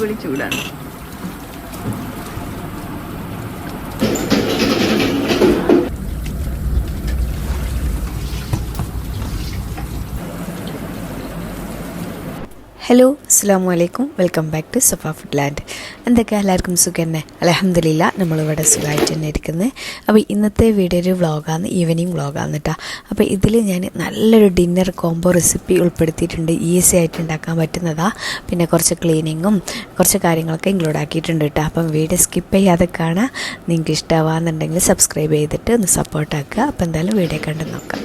അടിപൊളി ചൂടാണ്. ഹലോ, അസ്സലാമു അലൈക്കും. Welcome back to Safa food land. എന്തൊക്കെ എല്ലാവർക്കും സുഖം തന്നെ? അൽഹംദുലില്ലാ, നമ്മളിവിടെ സുഖമായിട്ട് തന്നെ ഇരിക്കുന്നത്. അപ്പോൾ ഇന്നത്തെ വീഡിയോ ഒരു വ്ളോഗാണ്, ഈവനിങ് വ്ളോഗാണ് കേട്ടോ. അപ്പോൾ ഇതിൽ ഞാൻ നല്ലൊരു ഡിന്നർ കോംബോ റെസിപ്പി ഉൾപ്പെടുത്തിയിട്ടുണ്ട്. ഈസി ആയിട്ട് ഉണ്ടാക്കാൻ പറ്റുന്നതാണ്. പിന്നെ കുറച്ച് ക്ലീനിങ്ങും കുറച്ച് കാര്യങ്ങളൊക്കെ ഇൻക്ലൂഡ് ആക്കിയിട്ടുണ്ട് കേട്ടോ. അപ്പം വീഡിയോ സ്കിപ്പ് ചെയ്യാതെ കാണാം. നിങ്ങൾക്ക് ഇഷ്ടമാകുന്നുണ്ടെങ്കിൽ സബ്സ്ക്രൈബ് ചെയ്തിട്ട് ഒന്ന് സപ്പോർട്ടാക്കുക. അപ്പോൾ എന്തായാലും വീഡിയോ കണ്ട് നോക്കാം.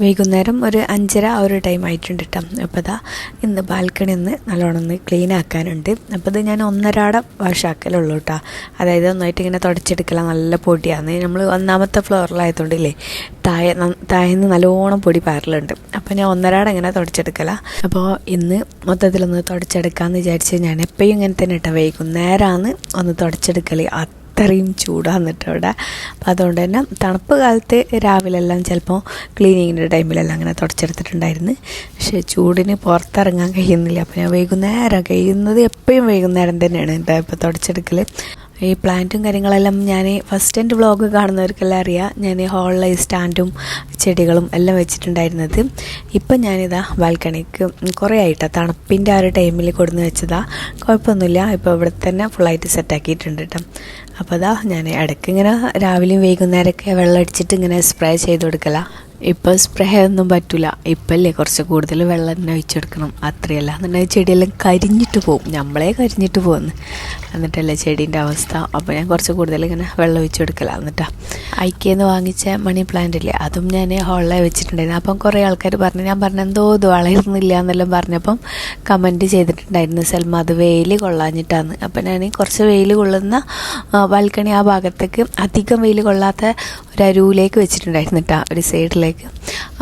വൈകുന്നേരം ഒരു 5:30 ആ ഒരു ടൈം ആയിട്ടുണ്ട് കേട്ടോ. അപ്പോൾ ഇതാ ഇന്ന് ബാൽക്കണി ഒന്ന് നല്ലോണം ഒന്ന് ക്ലീൻ ആക്കാനുണ്ട്. അപ്പോൾ ഇത് ഞാൻ 1.5 വാഷാക്കലുള്ളൂ കേട്ടോ. അതായത് ഒന്നായിട്ട് ഇങ്ങനെ തുടച്ചെടുക്കല. നല്ല പൊടിയാണ്. നമ്മൾ 1ാമത്തെ ഫ്ലോറിലായതുകൊണ്ടില്ലേ താഴേന്ന് നല്ലോണം പൊടി പാറലുണ്ട്. അപ്പോൾ ഞാൻ 1.5 ഇങ്ങനെ തുടച്ചെടുക്കല. അപ്പോൾ ഇന്ന് മൊത്തത്തിലൊന്ന് തുടച്ചെടുക്കാമെന്ന് വിചാരിച്ച് ഞാൻ എപ്പോഴും ഇങ്ങനെ തന്നെ കേട്ടോ. വൈകുന്നേരമാണ് ഒന്ന് തുടച്ചെടുക്കൽ. അത്രയും ചൂടാന്നിട്ട് അവിടെ. അപ്പം അതുകൊണ്ട് തന്നെ തണുപ്പ് കാലത്ത് രാവിലെല്ലാം ചിലപ്പോൾ ക്ലീനിങ്ങിൻ്റെ ടൈമിലെല്ലാം അങ്ങനെ തുടച്ചെടുത്തിട്ടുണ്ടായിരുന്നു. പക്ഷേ ചൂടിന് പുറത്തിറങ്ങാൻ കഴിയുന്നില്ല. അപ്പോൾ ഞാൻ വൈകുന്നേരം കഴിയുന്നത് എപ്പോഴും വൈകുന്നേരം തന്നെയാണ് കേട്ടോ ഇപ്പോൾ തുടച്ചെടുക്കൽ. ഈ പ്ലാന്റും കാര്യങ്ങളെല്ലാം ഞാൻ ഫസ്റ്റ് എൻ്റെ വ്ളോഗ് കാണുന്നവർക്കെല്ലാം അറിയാം. ഞാൻ ഹോളിൽ സ്റ്റാൻഡും ചെടികളും എല്ലാം വെച്ചിട്ടുണ്ടായിരുന്നത്. ഇപ്പം ഞാനിതാ ബാൽക്കണിക്ക് കുറേ ആയിട്ടാണ് തണുപ്പിൻ്റെ ആ ഒരു ടൈമിൽ കൊടുന്ന് വെച്ചതാണ്. കുഴപ്പമൊന്നുമില്ല. ഇപ്പോൾ ഇവിടെ തന്നെ ഫുള്ളായിട്ട് സെറ്റാക്കിയിട്ടുണ്ട് കേട്ടോ. അപ്പോൾ അതാ ഞാൻ ഇടയ്ക്ക് ഇങ്ങനെ രാവിലെയും വൈകുന്നേരമൊക്കെ വെള്ളം അടിച്ചിട്ട് ഇങ്ങനെ സ്പ്രേ ചെയ്ത് കൊടുക്കല. ഇപ്പോൾ സ്പ്രേ ഒന്നും പറ്റില്ല. ഇപ്പല്ലേ കുറച്ച് കൂടുതൽ വെള്ളം തന്നെ ഒഴിച്ചെടുക്കണം. അത്രയല്ല എന്നുണ്ടെങ്കിൽ ചെടിയെല്ലാം കരിഞ്ഞിട്ട് പോകും. നമ്മളെ കരിഞ്ഞിട്ട് പോകുന്നു എന്നിട്ടല്ലേ ചെടീൻ്റെ അവസ്ഥ. അപ്പോൾ ഞാൻ കുറച്ച് കൂടുതൽ ഇങ്ങനെ വെള്ളം ഒഴിച്ചെടുക്കല. എന്നിട്ടാണ് ഐക്യെന്ന് വാങ്ങിച്ച മണി പ്ലാന്റ് ഇല്ലേ, അതും ഞാൻ ഹോളിൽ വെച്ചിട്ടുണ്ടായിരുന്നു. അപ്പം കുറേ ആൾക്കാർ പറഞ്ഞു, ഞാൻ പറഞ്ഞു എന്തോ ഇത് വളരുന്നില്ല എന്നെല്ലാം പറഞ്ഞപ്പം കമൻറ്റ് ചെയ്തിട്ടുണ്ടായിരുന്നു, സൽമ അത് വെയിൽ കൊള്ളാഞ്ഞിട്ടാണ്. അപ്പം ഞാൻ കുറച്ച് വെയിൽ കൊള്ളുന്ന ബാൽക്കണി ആ ഭാഗത്തേക്ക് അധികം വെയിൽ കൊള്ളാത്ത ഒരു അരുവിലേക്ക് വെച്ചിട്ടുണ്ടായിരുന്നു കേട്ടോ, ഒരു സൈഡിലേക്ക്.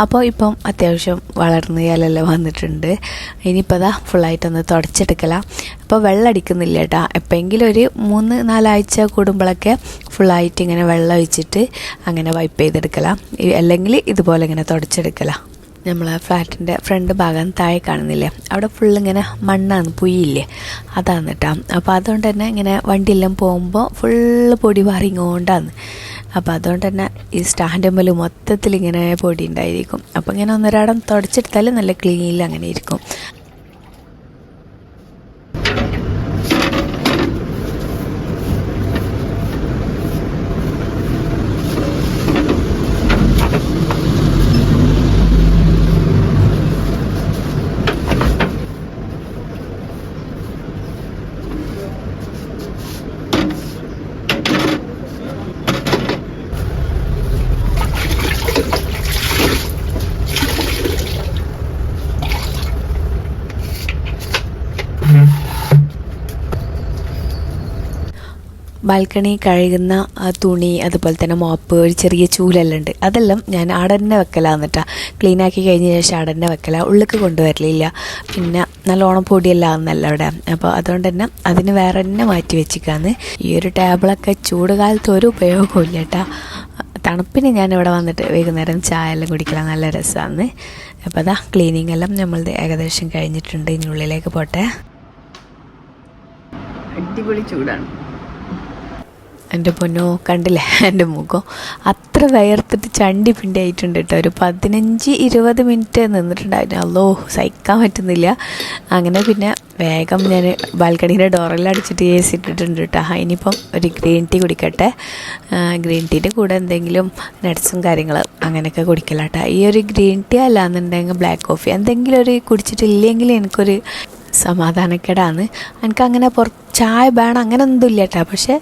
അപ്പോൾ ഇപ്പം അത്യാവശ്യം വളർന്ന് ഇലയെല്ലാം വന്നിട്ടുണ്ട്. ഇനിയിപ്പോൾ അതാ ഫുള്ളായിട്ടൊന്ന് തുടച്ചെടുക്കല. അപ്പോൾ വെള്ളം അടിക്കുന്നില്ല കേട്ടോ. എപ്പോഴെങ്കിലും ഒരു 3-4 ആഴ്ച കൂടുമ്പോഴൊക്കെ ഫുള്ളായിട്ട് ഇങ്ങനെ വെള്ളം ഒഴിച്ചിട്ട് അങ്ങനെ വൈപ്പ് ചെയ്തെടുക്കല. അല്ലെങ്കിൽ ഇതുപോലെ ഇങ്ങനെ തുടച്ചെടുക്കല. നമ്മളെ ഫ്ലാറ്റിൻ്റെ ഫ്രണ്ട് ഭാഗം താഴെ കാണുന്നില്ലേ, അവിടെ ഫുള്ളിങ്ങനെ മണ്ണാണ്, പുയില്ലേ, അതാണ് കേട്ടോ. അപ്പോൾ അതുകൊണ്ട് തന്നെ ഇങ്ങനെ വണ്ടിയെല്ലാം പോകുമ്പോൾ ഫുള്ള് പൊടി പാറിങ്ങോണ്ടാണ്. അപ്പോൾ അതുകൊണ്ട് തന്നെ ഈ സ്റ്റാൻഡ് മേൽ മൊത്തത്തിൽ ഇങ്ങനെ പൊടി ഉണ്ടായിരിക്കും. അപ്പോൾ ഇങ്ങനെ 1.5 തുടച്ചെടുത്താൽ നല്ല ക്ലീനിൽ അങ്ങനെ ഇരിക്കും. ബാൽക്കണി കഴുകുന്ന തുണി, അതുപോലെ തന്നെ മോപ്പ്, ഒരു ചെറിയ ചൂലെല്ലാം ഉണ്ട്. അതെല്ലാം ഞാൻ അവിടെ തന്നെ വെക്കലാന്ന് കേട്ടോ. ക്ലീനാക്കി കഴിഞ്ഞ ശേഷം അവിടെ തന്നെ വെക്കല. ഉള്ളിലേക്ക് കൊണ്ടുവരലില്ല. പിന്നെ നല്ലോണം പൊടിയെല്ലാം ആകുന്നല്ല അവിടെ. അപ്പോൾ അതുകൊണ്ട് തന്നെ അതിന് വേറെ തന്നെ മാറ്റി വെച്ചിക്കാന്ന്. ഈ ഒരു ടേബിളൊക്കെ ചൂട് കാലത്ത് ഒരു ഉപയോഗവും ഇല്ല കേട്ടോ. തണുപ്പിന് ഞാനിവിടെ വന്നിട്ട് വൈകുന്നേരം ചായ എല്ലാം കുടിക്കാൻ നല്ല രസമാണ്. അപ്പോൾ അതാ ക്ലീനിങ് എല്ലാം നമ്മളുടെ ഏകദേശം കഴിഞ്ഞിട്ടുണ്ട്. ഇനി ഉള്ളിലേക്ക് പോട്ടെ. അടിപൊളി ചൂടാണ്. എൻ്റെ പൊന്നോ, കണ്ടില്ലേ എൻ്റെ മുഖം അത്ര വയർത്തിട്ട് ചണ്ടി പിണ്ടി ആയിട്ടുണ്ട് കേട്ടോ. ഒരു 15-20 മിനിറ്റ് നിന്നിട്ടുണ്ടായിരുന്നു. അല്ലോ സഹിക്കാൻ പറ്റുന്നില്ല. അങ്ങനെ പിന്നെ വേഗം ഞാൻ ബാൽക്കണീൻ്റെ ഡോറെല്ലാം അടിച്ചിട്ട് AC ഇട്ടിട്ടുണ്ട് കേട്ടോ. ഇനിയിപ്പം ഒരു ഗ്രീൻ ടീ കുടിക്കട്ടെ. ഗ്രീൻ ടീൻ്റെ കൂടെ എന്തെങ്കിലും നട്ട്സും കാര്യങ്ങൾ അങ്ങനെയൊക്കെ കുടിക്കലാട്ടോ. ഈ ഒരു ഗ്രീൻ ടീ അല്ലാന്നുണ്ടെങ്കിൽ ബ്ലാക്ക് കോഫി എന്തെങ്കിലും ഒരു കുടിച്ചിട്ടില്ലെങ്കിൽ എനിക്കൊരു സമാധാനക്കേടാണ്. എനിക്കങ്ങനെ ചായ വേണം അങ്ങനെ ഒന്നും ഇല്ല കേട്ടോ. പക്ഷേ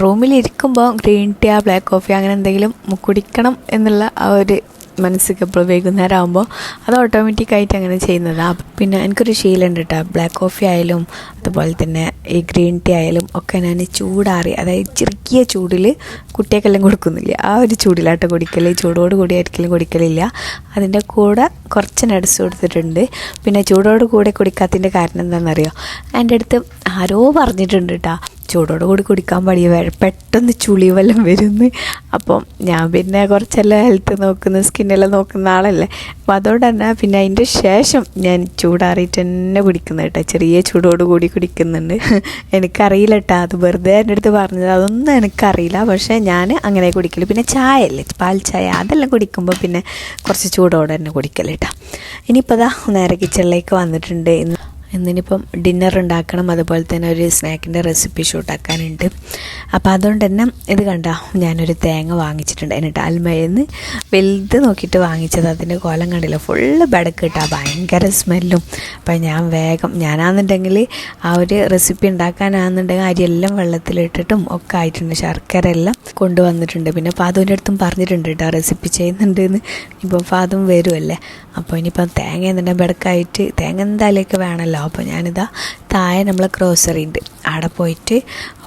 റൂമിലിരിക്കുമ്പോൾ ഗ്രീൻ ടീ ബ്ലാക്ക് കോഫി അങ്ങനെ എന്തെങ്കിലും കുടിക്കണം എന്നുള്ള ആ ഒരു മനസ്സിക്ക് എപ്പോഴും വൈകുന്നേരം ആകുമ്പോൾ അത് ഓട്ടോമാറ്റിക്കായിട്ട് അങ്ങനെ ചെയ്യുന്നതാണ്. പിന്നെ എനിക്കൊരു ശീലമുണ്ട് കേട്ടോ. ബ്ലാക്ക് കോഫി ആയാലും അതുപോലെ തന്നെ ഈ ഗ്രീൻ ടീ ആയാലും ഒക്കെ ഞാൻ ചൂടാറി, അതായത് ചെറിയ ചൂടിൽ കുട്ടികൾക്കെല്ലാം കൊടുക്കുന്നില്ല, ആ ഒരു ചൂടിലാട്ടോ കുടിക്കൽ. ചൂടോട് കൂടി ഒരിക്കലും കുടിക്കലില്ല. അതിൻ്റെ കൂടെ കുറച്ച് നട്സ് കൊടുത്തിട്ടുണ്ട്. പിന്നെ ചൂടോട് കൂടെ കുടിക്കാത്തതിൻ്റെ കാരണം എന്താണെന്നറിയോ, എൻ്റെ അടുത്ത് ആരോ പറഞ്ഞിട്ടുണ്ട് കേട്ടോ, ചൂടോട് കൂടി കുടിക്കാൻ പാടിയ പെട്ടെന്ന് ചുളിവെല്ലാം വരുന്നു. അപ്പം ഞാൻ പിന്നെ കുറച്ചെല്ലാം ഹെൽത്ത് നോക്കുന്ന സ്കിന്നെല്ലാം നോക്കുന്ന ആളല്ലേ. അപ്പോൾ അതുകൊണ്ട് തന്നെ പിന്നെ അതിൻ്റെ ശേഷം ഞാൻ ചൂടാറിയിട്ട് തന്നെ കുടിക്കുന്നത് കേട്ടോ. ചെറിയ ചൂടോട് കൂടി കുടിക്കുന്നുണ്ട്. എനിക്കറിയില്ല കേട്ടോ, അത് വെറുതെ എൻ്റെ അടുത്ത് പറഞ്ഞത്, അതൊന്നും എനിക്കറിയില്ല. പക്ഷേ ഞാൻ അങ്ങനെ കുടിക്കല്. പിന്നെ ചായ അല്ലേ, പാൽ ചായ, അതെല്ലാം കുടിക്കുമ്പോൾ പിന്നെ കുറച്ച് ചൂടോടെ തന്നെ കുടിക്കല് കേട്ടോ. ഇനിയിപ്പോൾ ദാ നേരെ കിച്ചണിലേക്ക് വന്നിട്ടുണ്ട്. ഇന്നിനിപ്പം ഡിന്നർ ഉണ്ടാക്കണം, അതുപോലെ തന്നെ ഒരു സ്നാക്കിൻ്റെ റെസിപ്പി ഷൂട്ടാക്കാനുണ്ട്. അപ്പോൾ അതുകൊണ്ട് തന്നെ ഇത് കണ്ടോ, ഞാനൊരു തേങ്ങ വാങ്ങിച്ചിട്ടുണ്ട്. എന്നിട്ട് അൽമയെന്ന് വലുത് നോക്കിയിട്ട് വാങ്ങിച്ചത്. അതിൻ്റെ കോലം കണ്ടില്ല, ഫുള്ള് ബടക്ക് കിട്ടുക, ഭയങ്കര സ്മെല്ലും. അപ്പം ഞാനാണെന്നുണ്ടെങ്കിൽ ആ ഒരു റെസിപ്പി ഉണ്ടാക്കാനാണെന്നുണ്ടെങ്കിൽ അരിയെല്ലാം വെള്ളത്തിലിട്ടിട്ടും ഒക്കെ ആയിട്ടുണ്ട്. ശർക്കര എല്ലാം കൊണ്ടുവന്നിട്ടുണ്ട്. പിന്നെ ഫാദുവിൻ്റെ അടുത്തും പറഞ്ഞിട്ടുണ്ട് കേട്ടോ റെസിപ്പി ചെയ്യുന്നുണ്ട് എന്ന്. ഇപ്പം ഫാദും വരുമല്ലേ, അപ്പോൾ ഇനിയിപ്പം തേങ്ങ എന്തിൻ്റെ ബടക്കായിട്ട് തേങ്ങ എന്തായാലും വേണമല്ലോ. അപ്പോൾ ഞാനിതാ താഴെ നമ്മൾ ഗ്രോസറി ഉണ്ട്, അവിടെ പോയിട്ട്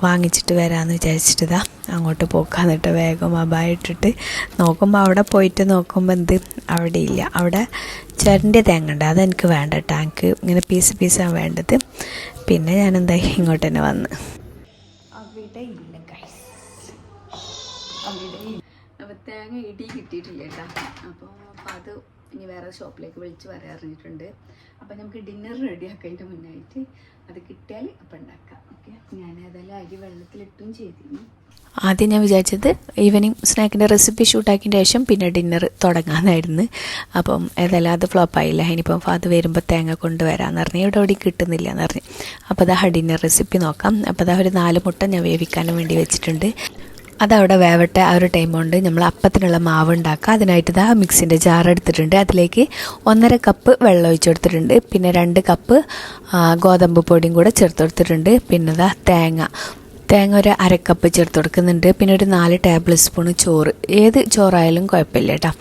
വാങ്ങിച്ചിട്ട് വരാമെന്ന് വിചാരിച്ചിട്ട് അങ്ങോട്ട് പോക്കാന്നിട്ട് വേഗം അബായിട്ടിട്ട് നോക്കുമ്പോൾ അവിടെ പോയിട്ട് നോക്കുമ്പോൾ അവിടെ ഇല്ല. അവിടെ ചേട്ടൻ്റെ തേങ്ങ ഉണ്ട്, അതെനിക്ക് വേണ്ട കേട്ടോ. എനിക്ക് ഇങ്ങനെ പീസാണ് വേണ്ടത്. പിന്നെ ഞാനെന്തായി ഇങ്ങോട്ട് തന്നെ വന്ന് അവിടെ ഇല്ല ഗൈസ്, അവിടെ അപ്പോൾ തേങ്ങ കിട്ടിയിട്ടില്ല കേട്ടോ. അപ്പോൾ അത് ഇനി വേറെ ഷോപ്പിലേക്ക് വിളിച്ച് പറയാറിഞ്ഞിട്ടുണ്ട്. അപ്പം നമുക്ക് ഡിന്നർ റെഡിയാക്കുന്നതിൻ്റെ മുന്നായിട്ട് അത് കിട്ടിയാൽ അപ്പം ഉണ്ടാക്കാം. ഓക്കെ, ഞാൻ ഏതായാലും അരി വെള്ളത്തിലിട്ടും ചെയ്തിരുന്നു. ആദ്യം ഞാൻ വിചാരിച്ചത് ഈവനിങ് സ്നാക്കിൻ്റെ റെസിപ്പി ഷൂട്ടാക്കിയതിൻ്റെ ശേഷം പിന്നെ ഡിന്നർ തുടങ്ങാമെന്നായിരുന്നു. അപ്പം ഏതായാലും അത് ഫ്ലോപ്പായില്ല. ഇനിയിപ്പം അത് വരുമ്പോൾ തേങ്ങ കൊണ്ടുവരാമെന്ന് പറഞ്ഞ് ഇവിടെ കിട്ടുന്നില്ല എന്ന് പറഞ്ഞ്. അപ്പോൾ അതാ ഡിന്നർ റെസിപ്പി നോക്കാം. അപ്പോൾ അതാ ഒരു 4 മുട്ട ഞാൻ വേവിക്കാനും വേണ്ടി വെച്ചിട്ടുണ്ട്. അതവിടെ വേവട്ടെ. ആ ഒരു ടൈം കൊണ്ട് നമ്മൾ അപ്പത്തിനുള്ള മാവ് ഉണ്ടാക്കുക. അതിനായിട്ട് ഇതാ മിക്സിൻ്റെ ജാർ എടുത്തിട്ടുണ്ട്. അതിലേക്ക് 1.5 കപ്പ് വെള്ളം ഒഴിച്ച് കൊടുത്തിട്ടുണ്ട്. പിന്നെ 2 കപ്പ് ഗോതമ്പ് പൊടിയും കൂടെ ചേർത്ത് കൊടുത്തിട്ടുണ്ട്. പിന്നെ ഇതാ തേങ്ങ ഒരു 1/2 കപ്പ് ചേർത്ത് കൊടുക്കുന്നുണ്ട്. പിന്നെ ഒരു 4 ടേബിൾ സ്പൂൺ ചോറ്, ഏത് ചോറായാലും കുഴപ്പമില്ല കേട്ടോ,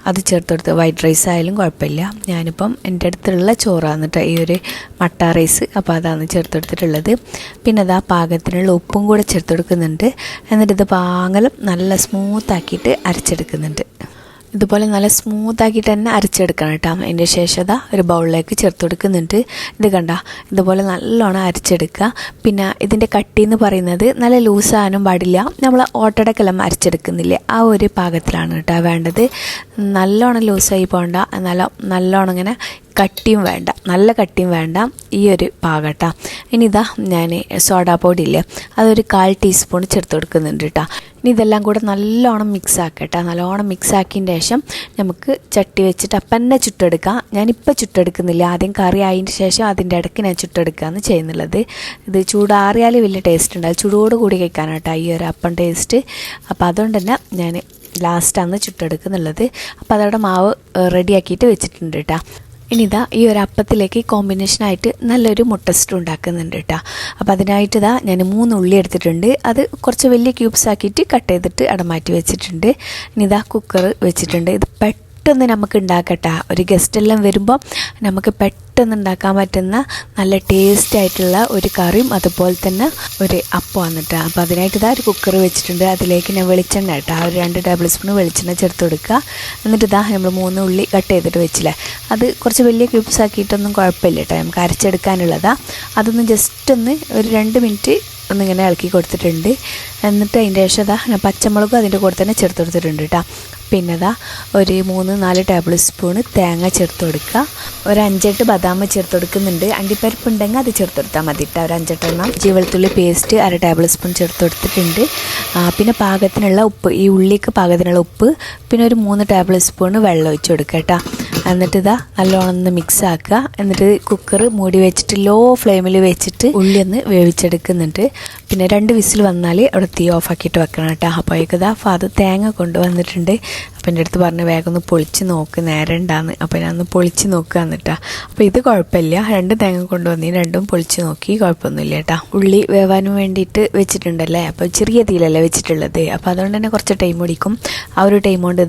അത് ചേർത്ത് കൊടുത്ത്. വൈറ്റ് റൈസ് ആയാലും കുഴപ്പമില്ല. ഞാനിപ്പം എൻ്റെ അടുത്തുള്ള ചോറാണ് കേട്ടോ, ഈ ഒരു മട്ട റൈസ്. അപ്പോൾ അതാണ് ചേർത്ത് കൊടുത്തിട്ടുള്ളത്. പിന്നെ അതാ പാകത്തിനുള്ള ഉപ്പും കൂടെ ചേർത്ത് കൊടുക്കുന്നുണ്ട്. എന്നിട്ട് ഇത് പാങ്ങലും നല്ല സ്മൂത്താക്കിയിട്ട് അരച്ചെടുക്കുന്നുണ്ട്. ഇതുപോലെ നല്ല സ്മൂത്താക്കിയിട്ട് തന്നെ അരച്ചെടുക്കണം കേട്ടോ. അതിൻ്റെ ശേഷം ഒരു ബൗളിലേക്ക് ചേർത്ത് കൊടുക്കുന്നുണ്ട്. ഇത് കണ്ട, ഇതുപോലെ നല്ലോണം അരച്ചെടുക്കുക. പിന്നെ ഇതിൻ്റെ കട്ടി എന്ന് പറയുന്നത് നല്ല ലൂസാകാനും പാടില്ല. നമ്മൾ ഓട്ടടക്കെല്ലാം അരച്ചെടുക്കുന്നില്ലേ, ആ ഒരു പാകത്തിലാണ് കേട്ടോ വേണ്ടത്. നല്ലോണം ലൂസായി പോകണ്ട, നല്ലോണം ഇങ്ങനെ കട്ടിയും വേണ്ട, നല്ല കട്ടിയും വേണ്ട, ഈ ഒരു പാകട്ടാ. ഇനി ഇതാ ഞാൻ സോഡാ പൊടി ഇല്ലേ, അതൊരു 1/4 ടീസ്പൂൺ ചേർത്ത് കൊടുക്കുന്നുണ്ട് കേട്ടോ. ഇനി ഇതെല്ലാം കൂടെ നല്ലോണം മിക്സ് ആക്കട്ടെ. നല്ലോണം മിക്സ് ആക്കിയതിൻ്റെ ശേഷം നമുക്ക് ചട്ടി വെച്ചിട്ട് അപ്പം തന്നെ ചുട്ടെടുക്കാം. ഞാനിപ്പോൾ ചുട്ടെടുക്കുന്നില്ല, ആദ്യം കറി ആയതിൻ്റെ ശേഷം അതിൻ്റെ ഇടയ്ക്ക് ഞാൻ ചുട്ടെടുക്കുകയാണ് ചെയ്യുന്നുള്ളത്. ഇത് ചൂടാറിയാൽ വലിയ ടേസ്റ്റ് ഉണ്ടാവും, ചൂടോട് കൂടി കഴിക്കാനാട്ടോ ഈ ഒരു അപ്പം ടേസ്റ്റ്. അപ്പോൾ അതുകൊണ്ട് തന്നെ ഞാൻ ലാസ്റ്റാണ് ചുട്ടെടുക്കുന്നുള്ളത്. അപ്പോൾ അതവിടെ മാവ് റെഡിയാക്കിയിട്ട് വെച്ചിട്ടുണ്ട് കേട്ടോ. ഇനി ഈ ഒരു അപ്പത്തിലേക്ക് കോമ്പിനേഷനായിട്ട് നല്ലൊരു മുട്ട സ്റ്റൂ ഉണ്ടാക്കുന്നുണ്ട് കേട്ടോ. അപ്പോൾ അതിനായിട്ട് ഞാൻ 3 ഉള്ളി എടുത്തിട്ടുണ്ട്. അത് കുറച്ച് വലിയ ക്യൂബ്സ് ആക്കിയിട്ട് കട്ട് ചെയ്തിട്ട് അവിടെ മാറ്റി വെച്ചിട്ടുണ്ട്. ഇനി കുക്കർ വെച്ചിട്ടുണ്ട്. ഇത് പെട്ടെന്ന് നമുക്ക് ഉണ്ടാക്കട്ടെ. ഒരു ഗസ്റ്റെല്ലാം വരുമ്പോൾ നമുക്ക് പെട്ടെന്ന് ഉണ്ടാക്കാൻ പറ്റുന്ന നല്ല ടേസ്റ്റ് ആയിട്ടുള്ള ഒരു കറിയും അതുപോലെ തന്നെ ഒരു അപ്പം വന്നിട്ട്. അപ്പോൾ അതിനായിട്ട് ഒരു കുക്കർ വെച്ചിട്ടുണ്ട്. അതിലേക്ക് ഞാൻ വെളിച്ചെണ്ണ കേട്ടോ, ഒരു 2 ടേബിൾ സ്പൂൺ വെളിച്ചെണ്ണ ചേർത്ത് കൊടുക്കുക. എന്നിട്ട് നമ്മൾ 3 ഉള്ളി കട്ട് ചെയ്തിട്ട് വെച്ചില്ലേ, അത് കുറച്ച് വലിയ ക്യൂബ്സ് ആക്കിയിട്ടൊന്നും കുഴപ്പമില്ല കേട്ടോ, നമുക്ക് അരച്ചെടുക്കാനുള്ളതാണ്. അതൊന്ന് ജസ്റ്റ് ഒന്ന് ഒരു 2 മിനിറ്റ് ഒന്നിങ്ങനെ ഇളക്കി കൊടുത്തിട്ടുണ്ട്. എന്നിട്ട് അതിൻ്റെ ശേഷം ഞാൻ പച്ചമുളകും അതിൻ്റെ കൂടെ തന്നെ ചേർത്ത് കൊടുത്തിട്ടുണ്ട് കേട്ടോ. പിന്നെ ഒരു 3-4 ടേബിൾ സ്പൂണ് തേങ്ങ ചേർത്ത് കൊടുക്കുക. ഒരു 5-8 ബദാം ചേർത്ത് കൊടുക്കുന്നുണ്ട്. അണ്ടിപ്പരിപ്പ് ഉണ്ടെങ്കിൽ അത് ചേർത്ത് കൊടുത്താൽ മതി കേട്ടോ. ഒരു 5-8 ഇഞ്ചി വെളുത്തുള്ളി പേസ്റ്റ് 1/2 ടേബിൾ സ്പൂൺ ചേർത്ത് കൊടുത്തിട്ടുണ്ട്. പിന്നെ പാകത്തിനുള്ള ഉപ്പ്, ഈ ഉള്ളിക്ക് പാകത്തിനുള്ള ഉപ്പ്, പിന്നെ ഒരു 3 ടേബിൾ സ്പൂണ് വെള്ളം ഒഴിച്ച് കൊടുക്കുക കേട്ടോ. എന്നിട്ട് നല്ലോണം ഒന്ന് മിക്സ് ആക്കുക. എന്നിട്ട് കുക്കർ മൂടി വെച്ചിട്ട് ലോ ഫ്ലെയിമിൽ വെച്ചിട്ട് ഉള്ളി ഒന്ന് വേവിച്ചെടുക്കുന്നുണ്ട്. പിന്നെ 2 വിസിൽ വന്നാൽ അവിടെ തീ ഓഫാക്കിയിട്ട് വെക്കണം കേട്ടോ. അപ്പോഴേക്ക് ഫാദർ തേങ്ങ കൊണ്ടുവന്നിട്ടുണ്ട്. അപ്പം എൻ്റെ അടുത്ത് പറഞ്ഞ് വേഗം ഒന്ന് പൊളിച്ച് നോക്ക്, നേരം ഉണ്ടാന്ന്. അപ്പോൾ ഞാനൊന്ന് പൊളിച്ച് നോക്കുക എന്നിട്ടാ. അപ്പോൾ ഇത് കുഴപ്പമില്ല, 2 തേങ്ങ കൊണ്ടുവന്ന് 2ഉം പൊളിച്ച് നോക്കി, കുഴപ്പമൊന്നുമില്ല കേട്ടോ. ഉള്ളി വേവാനും വേണ്ടിയിട്ട് വെച്ചിട്ടുണ്ടല്ലേ, അപ്പോൾ ചെറിയ തീയിലല്ലേ വെച്ചിട്ടുള്ളത്. അപ്പോൾ അതുകൊണ്ട് തന്നെ കുറച്ച് ടൈം പിടിക്കും. ആ ഒരു ടൈം കൊണ്ട്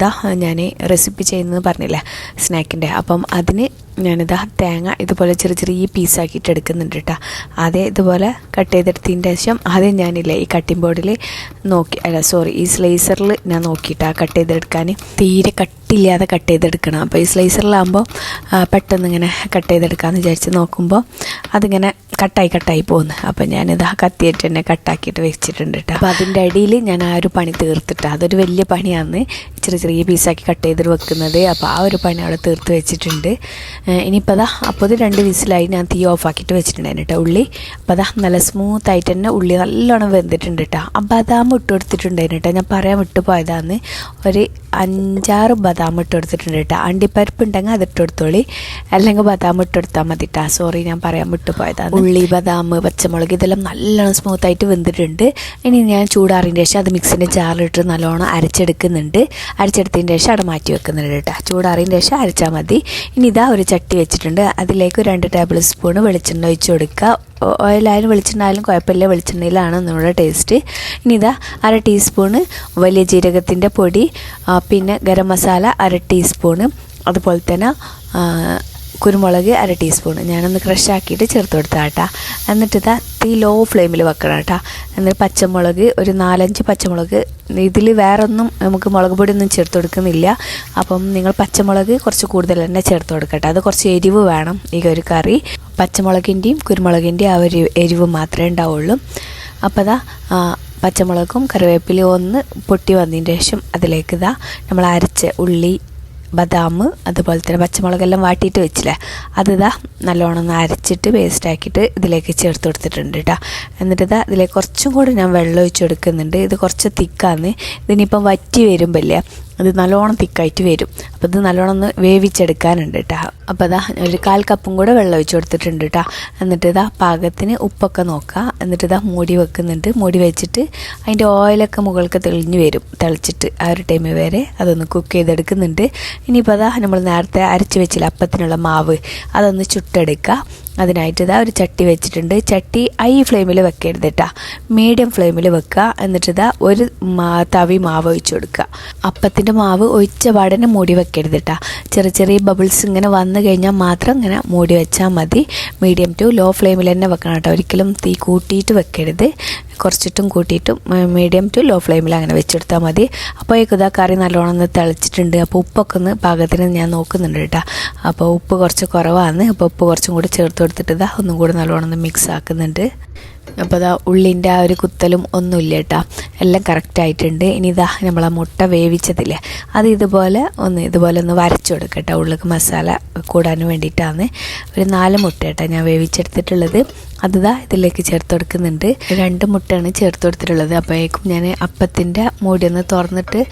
ഞാൻ റെസിപ്പി ചെയ്യുന്നത് പറഞ്ഞില്ലേ സ്നാക്കിൻ്റെ, അപ്പം അതിന് ഞാനിതാ തേങ്ങ ഇതുപോലെ ചെറിയ ചെറിയ പീസാക്കിയിട്ട് എടുക്കുന്നുണ്ട് കേട്ടോ. ആദ്യം ഇതുപോലെ കട്ട് ചെയ്തെടുത്തതിൻ്റെ ശേഷം ആദ്യം ഞാനില്ലേ ഈ കട്ടിംഗ് ബോർഡിൽ ഈ സ്ലൈസറിൽ ഞാൻ നോക്കിയിട്ടാണ് കട്ട് ചെയ്തെടുക്കാൻ. തീരെ കട്ടില്ലാതെ കട്ട് ചെയ്തെടുക്കണം. അപ്പോൾ ഈ സ്ലൈസറിലാകുമ്പോൾ പെട്ടെന്ന് ഇങ്ങനെ കട്ട് ചെയ്തെടുക്കാമെന്ന് വിചാരിച്ച് നോക്കുമ്പോൾ അതിങ്ങനെ കട്ടായി പോകുന്നു. അപ്പോൾ ഞാനിതാ കത്തിയിട്ട് തന്നെ കട്ടാക്കിയിട്ട് വെച്ചിട്ടുണ്ട് കേട്ടോ. അപ്പോൾ അതിൻ്റെ അടിയിൽ ഞാൻ ആ ഒരു പണി തീർത്തിട്ടാണ്. അതൊരു വലിയ പണിയാണ് ചെറിയ ചെറിയ പീസാക്കി കട്ട് ചെയ്തിട്ട് വെക്കുന്നത്. അപ്പോൾ ആ ഒരു പണി അവിടെ തീർത്ത് വെച്ചിട്ടുണ്ട്. ഇനിയിപ്പോൾ അപ്പോൾ ഇത് 2 വിസിലായി ഞാൻ തീ ഓഫാക്കിയിട്ട് വെച്ചിട്ടുണ്ടായിരുന്നു കേട്ടോ. ഉള്ളി അപ്പോൾ നല്ല സ്മൂത്തായിട്ട് തന്നെ ഉള്ളി നല്ലോണം വെന്തിട്ടുണ്ട് കേട്ടോ. ആ ബദാം ഇട്ട് കൊടുത്തിട്ടുണ്ടായിരുന്നു കേട്ടോ. ഞാൻ പറയാൻ വിട്ടു പോയതാണ്. ഒരു 5-6 ബദാം ഇട്ട് കൊടുത്തിട്ടുണ്ട് കേട്ടോ. അണ്ടിപ്പരിപ്പ് ഉണ്ടെങ്കിൽ അതിട്ട് കൊടുത്തോളി, അല്ലെങ്കിൽ ബദാം ഇട്ട് കൊടുത്താൽ മതി കേട്ടോ. സോറി, ഞാൻ പറയാൻ വിട്ടു പോയതാണ്. ഉള്ളി, ബദാം, പച്ചമുളക് ഇതെല്ലാം നല്ലോണം സ്മൂത്തായിട്ട് വെന്തിട്ടുണ്ട്. ഇനി ഞാൻ ചൂടാറിൻ്റെ ശേഷം അത് മിക്സിൻ്റെ ജാറിലിട്ട് നല്ലോണം അരച്ചെടുക്കുന്നുണ്ട്. അരച്ചെടുത്തതിൻ്റെ ശേഷം അവിടെ മാറ്റി വെക്കുന്നുണ്ട് കേട്ടോ. ചൂടാറിൻ്റെ ശേഷം അരച്ചാൽ മതി. ഇനി ഇതാ ഒരു ചട്ടി വെച്ചിട്ടുണ്ട്. അതിലേക്ക് 2 ടേബിൾ സ്പൂൺ വെളിച്ചെണ്ണ ഒഴിച്ച് കൊടുക്കുക. ഓയിലായാലും വെളിച്ചെണ്ണയായാലും കുഴപ്പമില്ല, വെളിച്ചെണ്ണയിലാണ് നമ്മുടെ ടേസ്റ്റ്. ഇനി ഇതാ 1/2 ടീസ്പൂണ് വലിയ ജീരകത്തിൻ്റെ പൊടി, പിന്നെ ഗരം മസാല 1/2 ടീസ്പൂണ്, അതുപോലെ തന്നെ കുരുമുളക് 1/2 ടീസ്പൂണ് ഞാനൊന്ന് ക്രഷാക്കിയിട്ട് ചേർത്ത് കൊടുത്താൽ കേട്ടോ. എന്നിട്ട് ഇതാ തീ ലോ ഫ്ലെയിമിൽ വെക്കണം കേട്ടോ. എന്നിട്ട് പച്ചമുളക് ഒരു 4-5 പച്ചമുളക്, ഇതിൽ വേറെ ഒന്നും നമുക്ക് മുളക് പൊടി ഒന്നും ചേർത്ത് കൊടുക്കുന്നില്ല. അപ്പം നിങ്ങൾ പച്ചമുളക് കുറച്ച് കൂടുതൽ തന്നെ ചേർത്ത് കൊടുക്കട്ടെ. അത് കുറച്ച് എരിവ് വേണം ഈ ഒരു കറി. പച്ചമുളകിൻ്റെയും കുരുമുളകിൻ്റെയും ആ ഒരു എരിവ് മാത്രമേ ഉണ്ടാവുള്ളൂ. അപ്പോൾ പച്ചമുളകും കറിവേപ്പിലയും ഒന്ന് പൊട്ടി വന്നതിന് ശേഷം അതിലേക്ക് നമ്മൾ അരച്ച ഉള്ളി, ബദാം, അതുപോലെ തന്നെ പച്ചമുളകെല്ലാം വാട്ടിയിട്ട് വെച്ചില്ലേ, അതിതാ നല്ലോണം ഒന്ന് അരച്ചിട്ട് പേസ്റ്റാക്കിയിട്ട് ഇതിലേക്ക് ചേർത്ത് കൊടുത്തിട്ടുണ്ട് കേട്ടോ. എന്നിട്ട് ഇതിലേക്ക് കുറച്ചും കൂടി ഞാൻ വെള്ളം ഒഴിച്ച് കൊടുക്കുന്നുണ്ട്. ഇത് കുറച്ച് തിക്കാന്ന്. ഇതിനിപ്പം വറ്റി വരുമ്പല്ലേ അത് നല്ലോണം തിക്കായിട്ട് വരും. അപ്പോൾ ഇത് നല്ലോണം ഒന്ന് വേവിച്ചെടുക്കാനുണ്ട് കേട്ടോ. അപ്പോൾ ഒരു 1/4 കപ്പും കൂടെ വെള്ളം ഒഴിച്ച് കൊടുത്തിട്ടുണ്ട് കേട്ടോ. എന്നിട്ട് പാകത്തിന് ഉപ്പൊക്കെ നോക്കുക. എന്നിട്ട് മൂടി വെക്കുന്നുണ്ട്. മൂടി വെച്ചിട്ട് അതിൻ്റെ ഓയിലൊക്കെ മുകൾക്ക് തിളിച്ചിട്ട് ആ ഒരു ടൈം വരെ അതൊന്ന് കുക്ക് ചെയ്തെടുക്കുന്നുണ്ട്. ഇനിയിപ്പോൾ നമ്മൾ നേരത്തെ അരച്ച് വെച്ചില്ല അപ്പത്തിനുള്ള മാവ്, അതൊന്ന് ചുട്ടെടുക്കുക. അതിനായിട്ട് ഒരു ചട്ടി വെച്ചിട്ടുണ്ട്. ചട്ടി ഹൈ ഫ്ലെയിമിൽ വെക്കരുത് കേട്ടോ, മീഡിയം ഫ്ലെയിമിൽ വെക്കുക. എന്നിട്ട് ഒരു തവി മാവ് ഒഴിച്ച് കൊടുക്കുക. അപ്പത്തിൻ്റെ മാവ് ഒഴിച്ച പാടനെ മൂടി വെക്കരുത് കേട്ടോ. ചെറിയ ചെറിയ ബബിൾസ് ഇങ്ങനെ വന്നു കഴിഞ്ഞാൽ മാത്രം ഇങ്ങനെ മൂടി വെച്ചാൽ മതി. മീഡിയം ടു ലോ ഫ്ലെയിമിൽ തന്നെ വെക്കണം കേട്ടോ. ഒരിക്കലും തീ കൂട്ടിയിട്ട് വെക്കരുത്. കുറച്ചിട്ടും കൂട്ടിയിട്ടും മീഡിയം ടു ലോ ഫ്ലെയിമിൽ അങ്ങനെ വെച്ചെടുത്താൽ മതി. അപ്പോൾ കറി നല്ലോണം ഒന്ന് തിളച്ചിട്ടുണ്ട്. അപ്പോൾ ഉപ്പൊക്കെ ഒന്ന് പാകത്തിന് ഞാൻ നോക്കുന്നുണ്ട് കേട്ടോ. അപ്പോൾ ഉപ്പ് കുറച്ച് കുറവാണ്. അപ്പോൾ ഉപ്പ് കുറച്ചും കൂടി ചേർത്ത് കൊടുത്തിട്ട് ഒന്നും കൂടി നല്ലോണം ഒന്ന് മിക്സ് ആക്കുന്നുണ്ട്. അപ്പോൾ ഉള്ളിൻ്റെ ആ ഒരു കുത്തലും ഒന്നുമില്ല കേട്ടോ, എല്ലാം കറക്റ്റായിട്ടുണ്ട്. ഇനി നമ്മളെ മുട്ട വേവിച്ചതില്ലേ, അത് ഇതുപോലെ ഒന്ന് വരച്ചു കൊടുക്കട്ടെ. ഉള്ളിലേക്ക് മസാല കൂടാൻ വേണ്ടിയിട്ടാണ്. ഒരു 4 മുട്ട കേട്ടോ ഞാൻ വേവിച്ചെടുത്തിട്ടുള്ളത്. അത് ഇതിലേക്ക് ചേർത്ത് കൊടുക്കുന്നുണ്ട്. 2 മുട്ടയാണ് ചേർത്ത് കൊടുത്തിട്ടുള്ളത്. അപ്പോഴേക്കും ഞാൻ അപ്പത്തിൻ്റെ മൂടി ഒന്ന് തുറന്നിട്ട്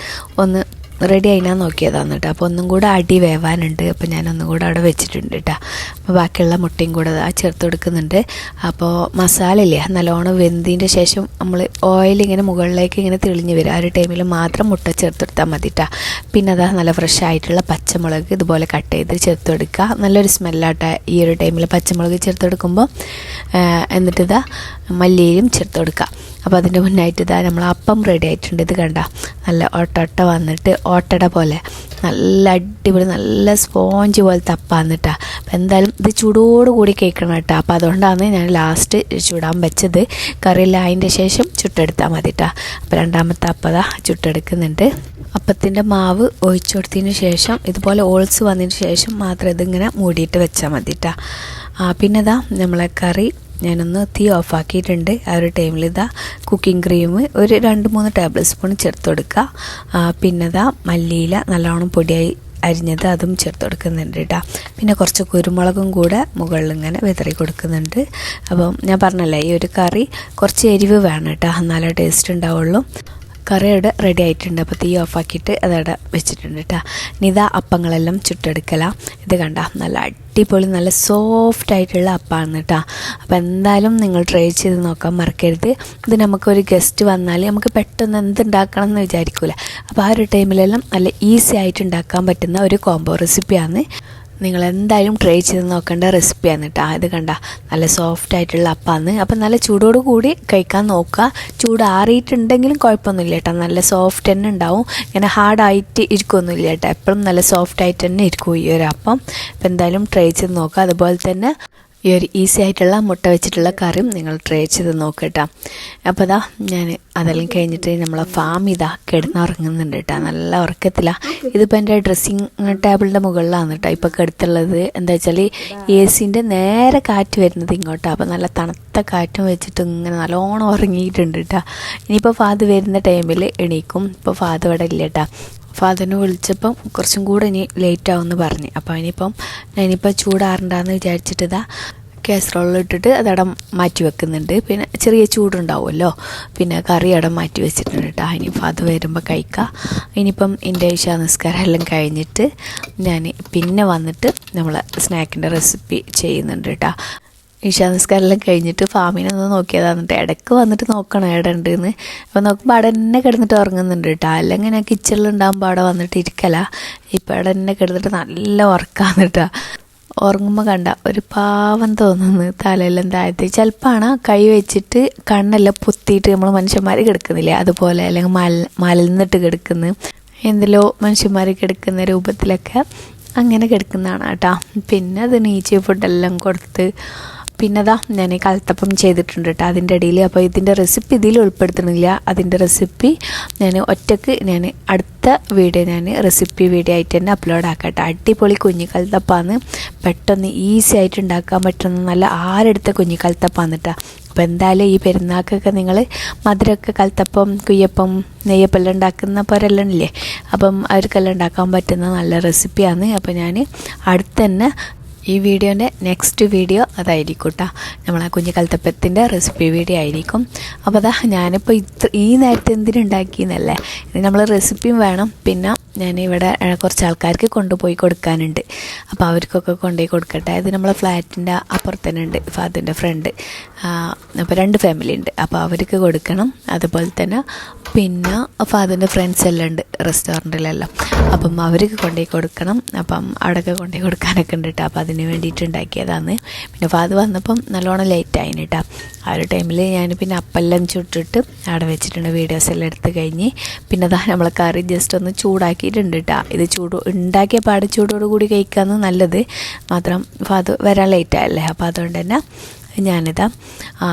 ഒന്ന് റെഡി ആയിനാ നോക്കിയതാണ് കേട്ടോ. അപ്പോൾ ഒന്നും കൂടെ അടി വേവാനുണ്ട്. അപ്പോൾ ഞാനൊന്നും കൂടെ അവിടെ വെച്ചിട്ടുണ്ട് കേട്ടോ. അപ്പോൾ ബാക്കിയുള്ള മുട്ടയും കൂടെ ചേർത്ത് കൊടുക്കുന്നുണ്ട്. അപ്പോൾ മസാല ഇല്ലേ നല്ലോണം വെന്തതിൻ്റെ ശേഷം നമ്മൾ ഓയിൽ ഇങ്ങനെ മുകളിലേക്ക് ഇങ്ങനെ തെളിഞ്ഞ് വരും. ആ ഒരു ടൈമിൽ മാത്രം മുട്ട ചേർത്ത് കൊടുത്താൽ മതി കേട്ടോ. പിന്നെ നല്ല ഫ്രഷ് ആയിട്ടുള്ള പച്ചമുളക് ഇതുപോലെ കട്ട് ചെയ്ത് ചേർത്ത് കൊടുക്കുക. നല്ലൊരു സ്മെല്ലാട്ടോ ഈ ഒരു ടൈമിൽ പച്ചമുളക് ചേർത്ത് കൊടുക്കുമ്പോൾ. എന്നിട്ട് മല്ലിയിലും ചേർത്ത് കൊടുക്കുക. അപ്പോൾ അതിൻ്റെ മുന്നായിട്ട് നമ്മൾ അപ്പം റെഡി ആയിട്ടുണ്ട്. ഇത് കണ്ട നല്ല ഒട്ട വന്നിട്ട് ഓട്ടട പോലെ നല്ല അടിപൊളി നല്ല സ്പോഞ്ച് പോലത്തെ അപ്പാന്ന് കേട്ടോ. അപ്പോൾ എന്തായാലും ഇത് ചൂടോട് കൂടി കേൾക്കണം കേട്ടോ. അപ്പോൾ അതുകൊണ്ടാണ് ഞാൻ ലാസ്റ്റ് ചൂടാൻ വെച്ചത്. കറിയെല്ലാം അതിൻ്റെ ശേഷം ചുട്ടെടുത്താൽ മതി കേട്ടോ. അപ്പോൾ 2ാമത്തെ അപ്പം ചുട്ടെടുക്കുന്നുണ്ട്. അപ്പത്തിൻ്റെ മാവ് ഒഴിച്ചു കൊടുത്തതിന് ശേഷം ഇതുപോലെ ഓൾസ് വന്നതിന് ശേഷം മാത്രം ഇതിങ്ങനെ മൂടിയിട്ട് വെച്ചാൽ മതി കേട്ടോ. പിന്നെ നമ്മളെ കറി ഞാനൊന്ന് തീ ഓഫാക്കിയിട്ടുണ്ട്. ആ ഒരു ടൈമിൽ കുക്കിംഗ് ക്രീം ഒരു 2-3 ടേബിൾ സ്പൂൺ ചേർത്ത് കൊടുക്കുക. പിന്നെ മല്ലിയില നല്ലോണം പൊടിയായി അരിഞ്ഞത് അതും ചേർത്ത് കൊടുക്കുന്നുണ്ട് കേട്ടോ. പിന്നെ കുറച്ച് കുരുമുളകും കൂടെ മുകളിൽ ഇങ്ങനെ വിതറി കൊടുക്കുന്നുണ്ട്. അപ്പം ഞാൻ പറഞ്ഞല്ലേ ഈ ഒരു കറി കുറച്ച് എരിവ് വേണം കേട്ടോ, എന്നാലേ ടേസ്റ്റ് ഉണ്ടാവുള്ളൂ. കറിയുടെ റെഡി ആയിട്ടുണ്ട്. അപ്പോൾ തീ ഓഫാക്കിയിട്ട് അതവിടെ വെച്ചിട്ടുണ്ട് കേട്ടോ. ഇനി അപ്പങ്ങളെല്ലാം ചുട്ടെടുക്കലാണ്. ഇത് കണ്ട നല്ല അടിപൊളി നല്ല സോഫ്റ്റ് ആയിട്ടുള്ള അപ്പമാണ് കേട്ടോ. അപ്പോൾ എന്തായാലും നിങ്ങൾ ട്രൈ ചെയ്ത് നോക്കാൻ മറക്കരുത്. ഇത് നമുക്കൊരു ഗസ്റ്റ് വന്നാൽ നമുക്ക് പെട്ടെന്ന് എന്തുണ്ടാക്കണം എന്ന് വിചാരിക്കില്ല. അപ്പോൾ ആ ഒരു ടൈമിലെല്ലാം നല്ല ഈസി ആയിട്ട് ഉണ്ടാക്കാൻ പറ്റുന്ന ഒരു കോംബോ റെസിപ്പിയാണ്. നിങ്ങൾ എന്തായാലും ട്രൈ ചെയ്ത് നോക്കേണ്ട റെസിപ്പിയാണ് കേട്ടോ. ഇത് കണ്ട നല്ല സോഫ്റ്റ് ആയിട്ടുള്ള അപ്പമാണ്. അപ്പം നല്ല ചൂടോട് കൂടി കഴിക്കാൻ നോക്കുക. ചൂട് ആറിയിട്ടുണ്ടെങ്കിലും കുഴപ്പമൊന്നുമില്ല കേട്ടോ, നല്ല സോഫ്റ്റ് തന്നെ ഉണ്ടാവും. ഇങ്ങനെ ഹാർഡായിട്ട് ഇരിക്കുമൊന്നുമില്ല കേട്ടോ, എപ്പോഴും നല്ല സോഫ്റ്റ് ആയിട്ട് തന്നെ ഇരിക്കും ഈ ഒരു അപ്പം. അപ്പം എന്തായാലും ട്രൈ ചെയ്ത് നോക്കുക. അതുപോലെ തന്നെ ഈ ഒരു ഈസി ആയിട്ടുള്ള മുട്ട വെച്ചിട്ടുള്ള കറിയും നിങ്ങൾ ട്രൈ ചെയ്ത് നോക്കട്ടോ. അപ്പോൾ ഇതാ ഞാൻ അതെല്ലാം കഴിഞ്ഞിട്ട് നമ്മളെ ഫാം ഇതാ കിടന്നുറങ്ങുന്നുണ്ട് കേട്ടോ, നല്ല ഉറക്കത്തിലാണ്. ഇതിപ്പോൾ എൻ്റെ ഡ്രസ്സിങ് ടേബിളിൻ്റെ മുകളിലാണ് കേട്ടോ ഇപ്പോൾ കിടത്തുള്ളത്. എന്താ വെച്ചാൽ AC-ൻ്റെ നേരെ കാറ്റ് വരുന്നത് ഇങ്ങോട്ടാണ്. അപ്പോൾ നല്ല തണുത്ത കാറ്റും വെച്ചിട്ട് ഇങ്ങനെ നല്ലോണം ഉറങ്ങിയിട്ടുണ്ട് കേട്ടോ. ഇനിയിപ്പോൾ ഫാദർ വരുന്ന ടൈമിൽ എണീക്കും. ഇപ്പോൾ ഫാദർ ഇവിടെ ഇല്ല കേട്ടോ. ഫാദറിനെ വിളിച്ചപ്പം കുറച്ചും കൂടെ ഇനി ലേറ്റ് ആവുമെന്ന് പറഞ്ഞു. അപ്പോൾ ഞാനിപ്പോൾ ചൂടാറണ്ടെന്ന് വിചാരിച്ചിട്ട് ഇതാ കാസറോളിലിട്ടിട്ട് അതവിടെ മാറ്റി വെക്കുന്നുണ്ട്. പിന്നെ ചെറിയ ചൂടുണ്ടാവുമല്ലോ, പിന്നെ കറി അവിടെ മാറ്റി വെച്ചിട്ടുണ്ട് കേട്ടോ. ഇനിയിപ്പോൾ അത് വരുമ്പോൾ കഴിക്കാം. ഇനിയിപ്പം എൻ്റെ ഇശാ നിസ്കാരം എല്ലാം കഴിഞ്ഞിട്ട് ഞാൻ പിന്നെ വന്നിട്ട് നമ്മൾ സ്നാക്കിൻ്റെ റെസിപ്പി ചെയ്യുന്നുണ്ട് കേട്ടോ. ഇശാ നിസ്കാരമെല്ലാം കഴിഞ്ഞിട്ട് ഫാമിനെ ഒന്ന് നോക്കിയതാണ് കേട്ടോ. ഇടയ്ക്ക് വന്നിട്ട് നോക്കണം എവിടെ ഉണ്ടെന്ന്. അപ്പോൾ നോക്കുമ്പോൾ അവിടെ തന്നെ കിടന്നിട്ട് ഉറങ്ങുന്നുണ്ട് കേട്ടോ. അല്ലെങ്കിൽ ഞാൻ കിച്ചണിലുണ്ടാകുമ്പോൾ അവിടെ വന്നിട്ട് ഇരിക്കല. ഇപ്പോൾ അവിടെ തന്നെ കിടന്നിട്ട് നല്ല ഉറക്കാന്ന് കേട്ടോ. ഉറങ്ങുമ്പോൾ കണ്ട ഒരു പാവം തോന്നുന്നു, തലയെല്ലാം താഴ്ത്തി. ചിലപ്പോൾ കൈ വെച്ചിട്ട് കണ്ണെല്ലാം പൊത്തിയിട്ട് നമ്മൾ മനുഷ്യന്മാർ കിടക്കുന്നില്ലേ അതുപോലെ, അല്ലെങ്കിൽ മലന്നിട്ട് കിടക്കുന്നു, എന്തെല്ലോ മനുഷ്യന്മാർ കിടക്കുന്ന രൂപത്തിലൊക്കെ അങ്ങനെ കിടക്കുന്നതാണ് കേട്ടോ. പിന്നെ അത് നീച്ച് ഫുഡെല്ലാം കൊടുത്ത് പിന്നെ ഞാൻ കലത്തപ്പം ചെയ്തിട്ടുണ്ട് കേട്ടോ അതിൻ്റെ ഇടയിൽ. അപ്പോൾ ഇതിൻ്റെ റെസിപ്പി ഇതിൽ ഉൾപ്പെടുത്തുന്നില്ല. അതിൻ്റെ റെസിപ്പി ഞാൻ ഒറ്റയ്ക്ക് അടുത്ത വീഡിയോ റെസിപ്പി വീഡിയോ ആയിട്ട് തന്നെ അപ്ലോഡ് ആക്കാം കേട്ടോ. അടിപൊളി കുഞ്ഞി കലത്തപ്പാന്ന്, പെട്ടെന്ന് ഈസി ആയിട്ട് ഉണ്ടാക്കാൻ പറ്റുന്ന നല്ല ആരെടുത്ത കുഞ്ഞി കലത്തപ്പാന്ന് കേട്ടോ. അപ്പോൾ എന്തായാലും ഈ പെരുന്നാൾക്കൊക്കെ നിങ്ങൾ മധുരമൊക്കെ കലത്തപ്പം, കുയ്യപ്പം, നെയ്യപ്പെല്ലാം ഉണ്ടാക്കുന്ന പോരെല്ലാം ഇല്ലേ, അപ്പം അവർക്കെല്ലാം ഉണ്ടാക്കാൻ പറ്റുന്ന നല്ല റെസിപ്പിയാണ്. അപ്പോൾ ഞാൻ അടുത്ത് തന്നെ ഈ വീഡിയോൻ്റെ നെക്സ്റ്റ് വീഡിയോ അതായിരിക്കും കേട്ടോ, നമ്മളെ കുഞ്ഞു കലത്തപ്പത്തിൻ്റെ റെസിപ്പി വീഡിയോ ആയിരിക്കും. അപ്പോൾ ഞാനിപ്പോൾ ഈ നേരത്തെ എന്തിനുണ്ടാക്കിയെന്നല്ലേ, ഇത് നമ്മൾ റെസിപ്പിയും വേണം. പിന്നെ ഞാനിവിടെ കുറച്ച് ആൾക്കാർക്ക് കൊണ്ടുപോയി കൊടുക്കാനുണ്ട്. അപ്പോൾ അവർക്കൊക്കെ കൊണ്ടുപോയി കൊടുക്കട്ടെ. ഇത് നമ്മളെ ഫ്ലാറ്റിൻ്റെ അപ്പുറത്ത് തന്നെ ഉണ്ട് ഫാദറിൻ്റെ ഫ്രണ്ട്. അപ്പോൾ 2 ഫാമിലി ഉണ്ട്, അപ്പോൾ അവർക്ക് കൊടുക്കണം. അതുപോലെ തന്നെ പിന്നെ ഫാദറിൻ്റെ ഫ്രണ്ട്സ് എല്ലാം ഉണ്ട് റെസ്റ്റോറൻറ്റിലെല്ലാം, അപ്പം അവർക്ക് കൊണ്ടുപോയി കൊടുക്കണം. അപ്പം അവിടെയൊക്കെ കൊണ്ടുപോയി കൊടുക്കാനൊക്കെ ഉണ്ട് കേട്ടോ. അപ്പോൾ അതിന് വേണ്ടിയിട്ട് ഉണ്ടാക്കിയതാണ്. പിന്നെ ഫാദർ വന്നപ്പം നല്ലോണം ലേറ്റായിന് കേട്ടോ. ആ ഒരു ടൈമിൽ ഞാൻ പിന്നെ അപ്പെല്ലാം ചുട്ടിട്ട് അവിടെ വെച്ചിട്ടുണ്ട്, വീഡിയോസ് എല്ലാം എടുത്ത് കഴിഞ്ഞ്. പിന്നെ നമ്മളെ കറി ജസ്റ്റ് ഒന്ന് ചൂടാക്കിയിട്ടുണ്ട് കേട്ടോ. ഇത് ഉണ്ടാക്കിയ പാട് ചൂടോടുകൂടി കഴിക്കാമെന്ന് നല്ലത്, മാത്രം ഫാദർ വരാൻ ലേറ്റായല്ലേ. അപ്പോൾ അതുകൊണ്ട് തന്നെ ഞാനിതാ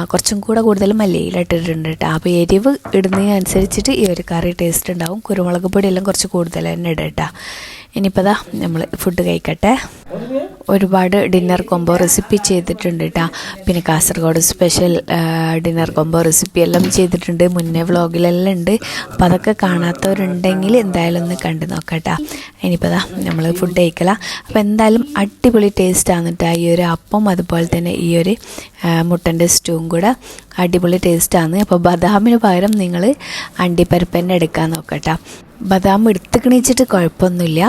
കുറച്ചും കൂടെ കൂടുതൽ മല്ലിയില ഇട്ടിട്ടുണ്ട് കേട്ടോ. അപ്പോൾ എരിവ് ഇടുന്നതിനനുസരിച്ചിട്ട് ഈ ഒരു കറി ടേസ്റ്റ് ഉണ്ടാവും. കുരുമുളക് പൊടിയെല്ലാം കുറച്ച് കൂടുതൽ തന്നെ ഇടും കേട്ടോ. ഇനിയിപ്പോൾ നമ്മൾ ഫുഡ് കഴിക്കട്ടെ. ഒരുപാട് ഡിന്നർ കോംബോ റെസിപ്പി ചെയ്തിട്ടുണ്ട് കേട്ടോ. പിന്നെ Kasaragod special dinner combo recipe എല്ലാം ചെയ്തിട്ടുണ്ട്, മുന്നേ വ്ളോഗിലെല്ലാം ഉണ്ട്. അപ്പോൾ അതൊക്കെ കാണാത്തവരുണ്ടെങ്കിൽ എന്തായാലും ഒന്ന് കണ്ടു നോക്കട്ടോ. ഇനിയിപ്പോൾ നമ്മൾ ഫുഡ് കഴിക്കല. അപ്പോൾ എന്തായാലും അടിപൊളി ടേസ്റ്റാണ് കേട്ടോ ഈ ഒരു അപ്പം, അതുപോലെ തന്നെ ഈ ഒരു മുട്ടൻ്റെ സ്റ്റൂവും കൂടെ അടിപൊളി ടേസ്റ്റാണ്. അപ്പോൾ ബദാമിന് പകരം നിങ്ങൾ അണ്ടിപ്പരിപ്പ് തന്നെ എടുക്കാൻ നോക്കട്ടോ. ബദാം എടുത്തുക്കണിച്ചിട്ട് കുഴപ്പമൊന്നുമില്ല,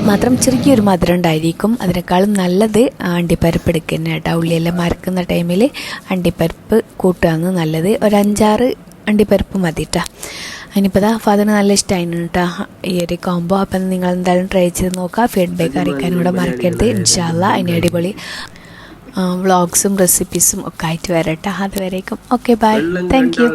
മാത്രം ചെറിയൊരു മധുരം ഉണ്ടായിരിക്കും. അതിനേക്കാളും നല്ലത് അണ്ടിപ്പരിപ്പ് എടുക്കുന്ന കേട്ടോ. ഉള്ളിയെല്ലാം മരക്കുന്ന ടൈമിൽ അണ്ടിപ്പരിപ്പ് കൂട്ടുകയാണ് നല്ലത്. ഒരു 5-6 അണ്ടിപ്പരിപ്പ് മതി കേട്ടോ. അതിനിപ്പോൾ ഫാദറിന് നല്ല ഇഷ്ടമായിരുന്നു കേട്ടോ ഈ ഒരു കോംബോ. അപ്പം നിങ്ങൾ എന്തായാലും ട്രൈ ചെയ്ത് നോക്കുക, ഫീഡ്ബാക്ക് അറിയിക്കാനും കൂടെ മറക്കരുത്. ഇൻഷാ അല്ലാഹ് അതിന് അടിപൊളി വ്ളോഗ്സും റെസിപ്പീസും ഒക്കെ ആയിട്ട് വരട്ടെ. അതുവരേക്കും ഓക്കെ, ബൈ, താങ്ക് യു.